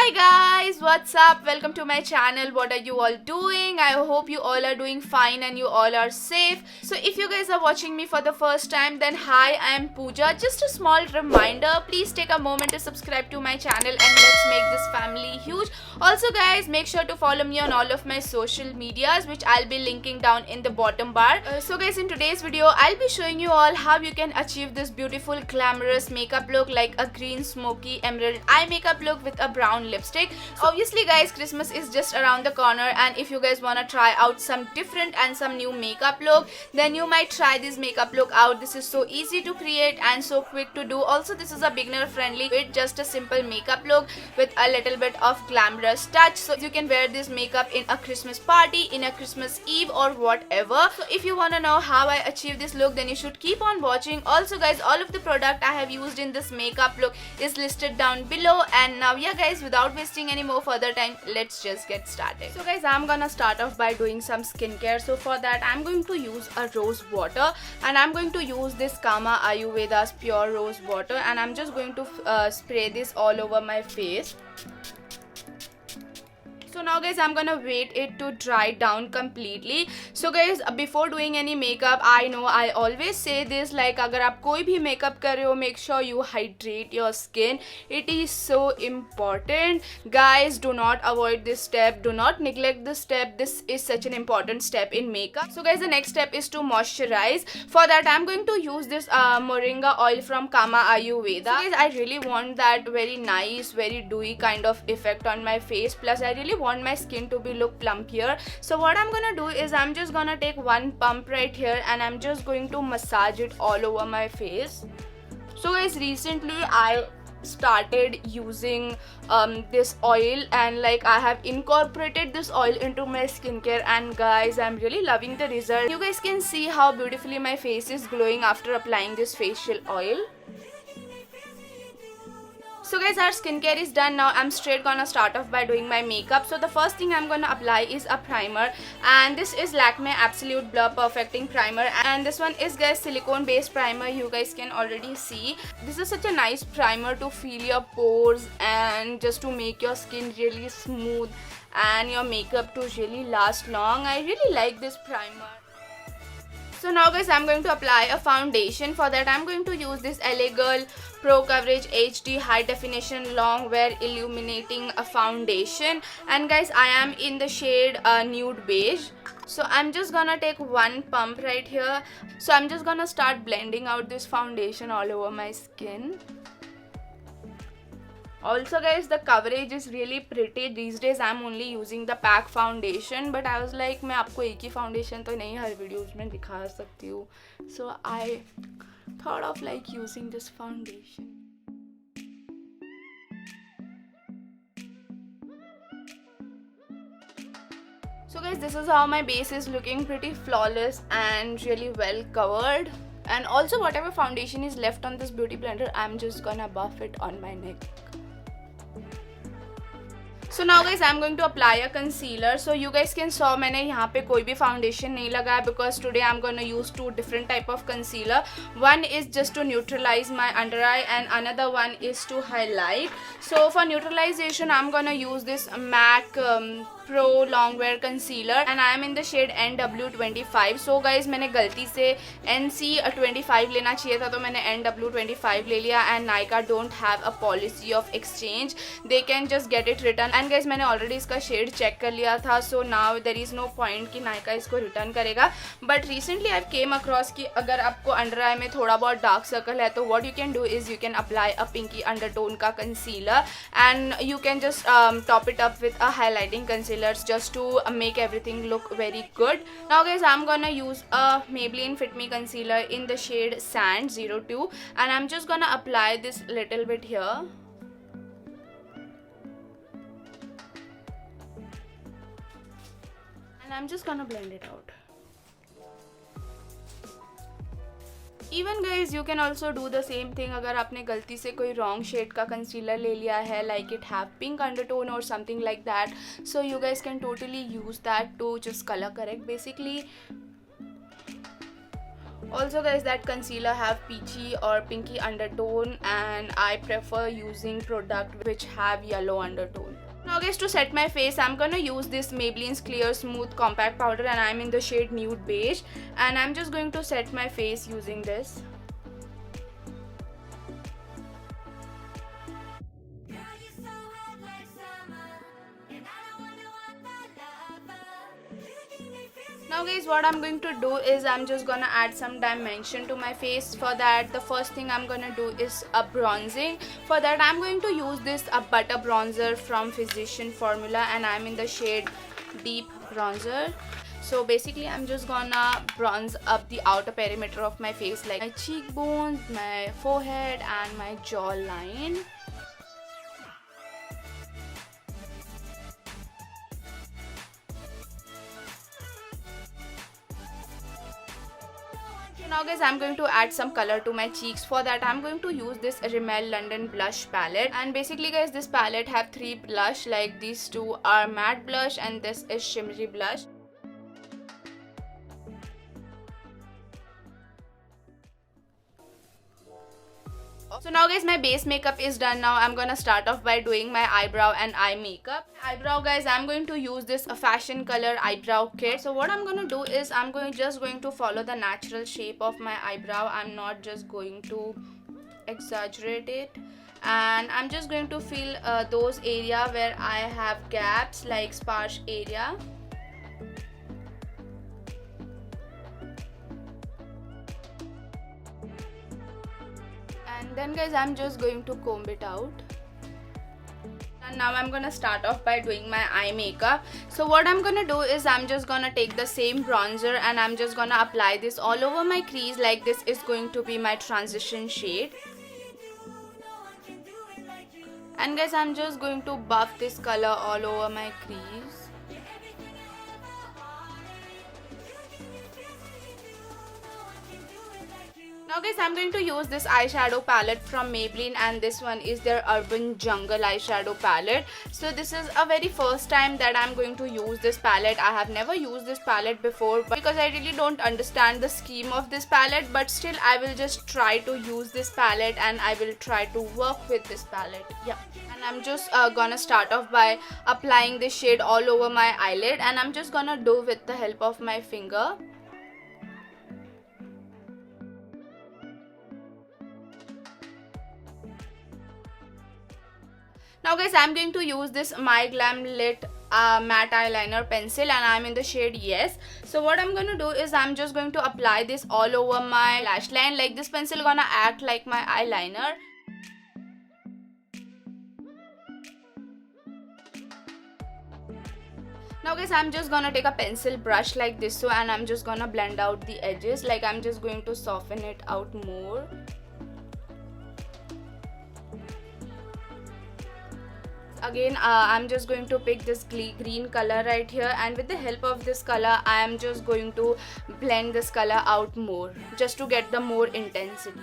Hi guys, what's up? Welcome to my channel. What are you all doing? I hope you all are doing fine and you all are safe. So if you guys are watching me for the first time, then hi, I am Pooja. Just a small reminder, please take a moment to subscribe to my channel and let's make this family huge. Also guys, make sure to follow me on all of my social medias, which I'll be linking down in the bottom bar. So guys, in today's video, I'll be showing you all how you can achieve this beautiful glamorous makeup look like a green smoky emerald eye makeup look with a brown lipstick. Obviously guys, Christmas is just around the corner, and if you guys want to try out some different and some new makeup look, then you might try this makeup look out. This is so easy to create and so quick to do. Also, this is a beginner friendly with just a simple makeup look with a little bit of glamorous touch, so you can wear this makeup in a Christmas party, in a Christmas Eve or whatever. So if you want to know how I achieve this look, then you should keep on watching. Also guys, all of the product I have used in this makeup look is listed down below. And now yeah guys, without wasting any more further time, let's just get started. So guys, I'm gonna start off by doing some skincare. So for that, I'm going to use a rose water, and I'm going to use this Kama Ayurveda's pure rose water, and I'm just going to spray this all over my face. So now guys, I'm gonna wait it to dry down completely. So guys, before doing any makeup, I know I always say this, like अगर आप कोई भी makeup कर रहे हो, make sure you hydrate your skin. It is so important. Guys, do not avoid this step. Do not neglect this step. This is such an important step in makeup. So guys, the next step is to moisturize. For that, I'm going to use this Moringa oil from Kama Ayurveda. So guys, I really want that very nice, very dewy kind of effect on my face. Plus, I really want my skin to be look plumpier. So what I'm gonna do is I'm just gonna take one pump right here, and I'm just going to massage it all over my face. So guys, recently I started using this oil, and like I have incorporated this oil into my skincare, and guys, I'm really loving the result. You guys can see how beautifully my face is glowing after applying this facial oil. So guys, our skincare is done. Now I'm straight gonna start off by doing my makeup. So the first thing I'm gonna apply is a primer, and this is Lakme Absolute Blur Perfecting Primer, and this one is guys silicone based primer. You guys can already see this is such a nice primer to fill your pores and just to make your skin really smooth and your makeup to really last long. I really like this primer. So now guys, I'm going to apply a foundation. For that, I'm going to use this LA Girl Pro Coverage HD High Definition Long Wear Illuminating Foundation, and guys, I am in the shade Nude Beige. So I'm just gonna take one pump right here. So I'm just gonna start blending out this foundation all over my skin. Also guys, the coverage is really pretty. These days I'm only using the PAC foundation, but I was like, मैं आपको एक ही foundation तो नहीं हर videos में दिखा सकती हूँ. So I thought of like using this foundation. So guys, this is how my base is looking, pretty flawless and really well covered. And also whatever foundation is left on this beauty blender, I'm just gonna buff it on my neck. So now guys, I'm going to apply a concealer. So you guys can saw मैंने यहाँ पे कोई भी foundation नहीं लगाया, because today I'm gonna use two different type of concealer. One is just to neutralize my under eye, and another one is to highlight. So for neutralization, I'm gonna use this MAC Pro Longwear Concealer, and I am in the shade NW25. So guys, मैंने गलती से NC25 लेना चाहिए था, तो मैंने NW25 ले लिया. And Nykaa don't have a policy of exchange. They can just get it returned. And guys, मैंने already इसका shade check कर लिया था. So now there is no point कि Nykaa इसको return करेगा. But recently I came across कि अगर आपको under eye में थोड़ा बहुत dark circle है, तो what you can do is you can apply a pinky undertone का concealer, and you can just top it up with a highlighting concealer just to make everything look very good. Now guys, I'm gonna use a Maybelline Fit Me concealer in the shade Sand 02, and I'm just gonna apply this little bit here. And I'm just gonna blend it out. Even guys, you can also do the same thing. अगर आपने गलती से कोई wrong shade का concealer ले लिया है, like it have pink undertone or something like that, so you guys can totally use that to just color correct basically. Also guys, that concealer have peachy or pinky undertone, and I prefer using product which have yellow undertone. Now guys, to set my face, I'm gonna use this Maybelline's Clear Smooth Compact Powder, and I'm in the shade Nude Beige, and I'm just going to set my face using this. Now guys, what I'm going to do is I'm just gonna add some dimension to my face. For that, the first thing I'm gonna do is a bronzing. For that, I'm going to use this butter bronzer from Physician Formula, and I'm in the shade Deep Bronzer. So basically, I'm just gonna bronze up the outer perimeter of my face, like my cheekbones, my forehead, and my jawline. Now guys, I'm going to add some color to my cheeks. For that, I'm going to use this Rimmel London blush palette, and basically guys, this palette have 3 blush, like these 2 are matte blush and this is shimmery blush. So now guys, my base makeup is done. Now I'm gonna start off by doing my eyebrow and eye makeup. Eyebrow guys, I'm going to use this Fashion Color eyebrow kit. So what I'm gonna do is I'm just going to follow the natural shape of my eyebrow. I'm not just going to exaggerate it, and I'm just going to fill those area where I have gaps, like sparse area. And then guys, I'm just going to comb it out. And now I'm gonna start off by doing my eye makeup. So what I'm gonna do is I'm just gonna take the same bronzer and I'm just gonna apply this all over my crease, like this is going to be my transition shade. And guys, I'm just going to buff this color all over my crease. Now guys, I'm going to use this eyeshadow palette from Maybelline, and this one is their Urban Jungle eyeshadow palette. So this is a very first time that I'm going to use this palette. I have never used this palette before, but because I really don't understand the scheme of this palette, but still I will just try to use this palette and I will try to work with this palette. Yeah. And I'm just gonna start off by applying this shade all over my eyelid, and I'm just gonna do with the help of my finger. Now guys, I'm going to use this My Glam Lit matte eyeliner pencil, and I'm in the shade Yes. So what I'm going to do is I'm just going to apply this all over my lash line, like this pencil gonna act like my eyeliner. Now guys, I'm just gonna take a pencil brush like this, so, and I'm just gonna blend out the edges, like I'm just going to soften it out more. Again, I'm just going to pick this green color right here, and with the help of this color I am just going to blend this color out more, just to get the more intensity.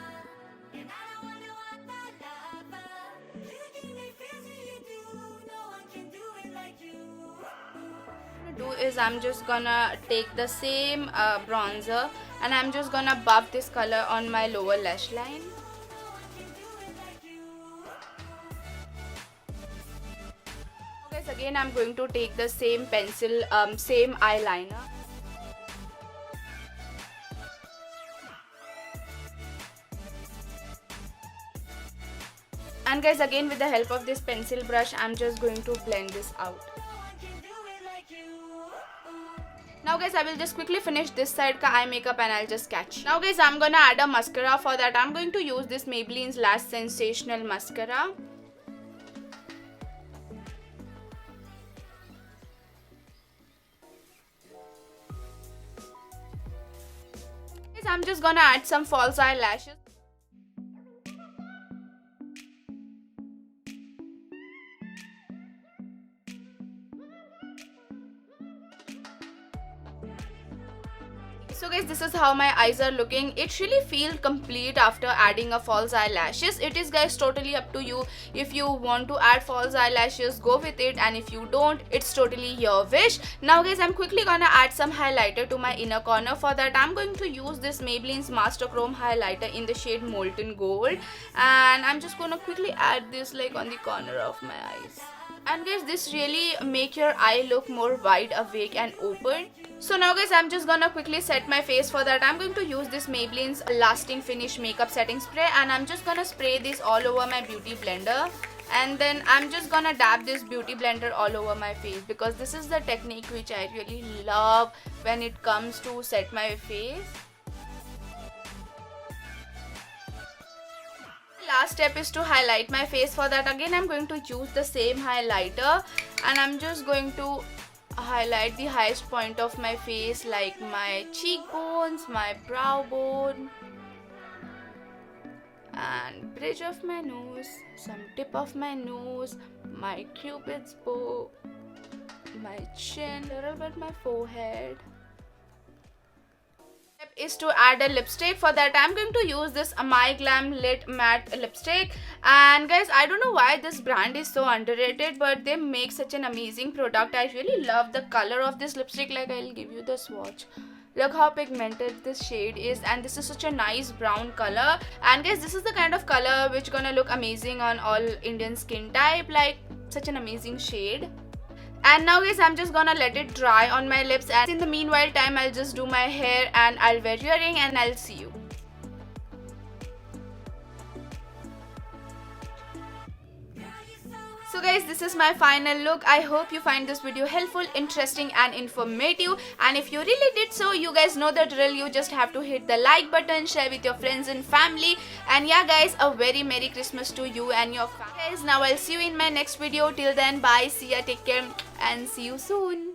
Is I'm just gonna take the same bronzer and I'm just gonna buff this color on my lower lash line. Guys, again I'm going to take the same pencil, same eyeliner. And guys, again with the help of this pencil brush I'm just going to blend this out. Now guys, I will just quickly finish this side ka eye makeup and I'll just catch. Now guys, I'm gonna add a mascara. For that I'm going to use this Maybelline's Lash Sensational Mascara. Guys, I'm just gonna add some false eyelashes. So guys, this is how my eyes are looking. It really feels complete after adding a false eyelashes. It is guys totally up to you. If you want to add false eyelashes, go with it, and if you don't, it's totally your wish. Now guys, I'm quickly gonna add some highlighter to my inner corner. For that I'm going to use this Maybelline's Master Chrome highlighter in the shade Molten Gold, and I'm just gonna quickly add this like on the corner of my eyes. And guys, this really make your eye look more wide awake and open. So now guys, I'm just gonna quickly set my face. For that I'm going to use this Maybelline's Lasting Finish Makeup Setting Spray, and I'm just gonna spray this all over my beauty blender. And then I'm just gonna dab this beauty blender all over my face, because this is the technique which I really love when it comes to set my face. Last step is to highlight my face. For that again I'm going to use the same highlighter, and I'm just going to highlight the highest point of my face, like my cheekbones, my brow bone, and bridge of my nose, some tip of my nose, my cupid's bow, my chin, a little bit my forehead. Step is to add a lipstick. For that I'm going to use this My Glam Lit Matte lipstick. And guys, I don't know why this brand is so underrated, but they make such an amazing product. I really love the color of this lipstick. Like, I'll give you the swatch. Look how pigmented this shade is, and this is such a nice brown color. And guys, this is the kind of color which gonna look amazing on all Indian skin type, like such an amazing shade. And now guys, I'm just gonna let it dry on my lips, and in the meanwhile time I'll just do my hair and I'll wear earring, and I'll see you. So guys, this is my final look. I hope you find this video helpful, interesting and informative. And if you really did so, you guys know the drill. You just have to hit the like button, share with your friends and family. And yeah guys, a very Merry Christmas to you and your family. Guys, now I'll see you in my next video. Till then, bye, see ya, take care and see you soon.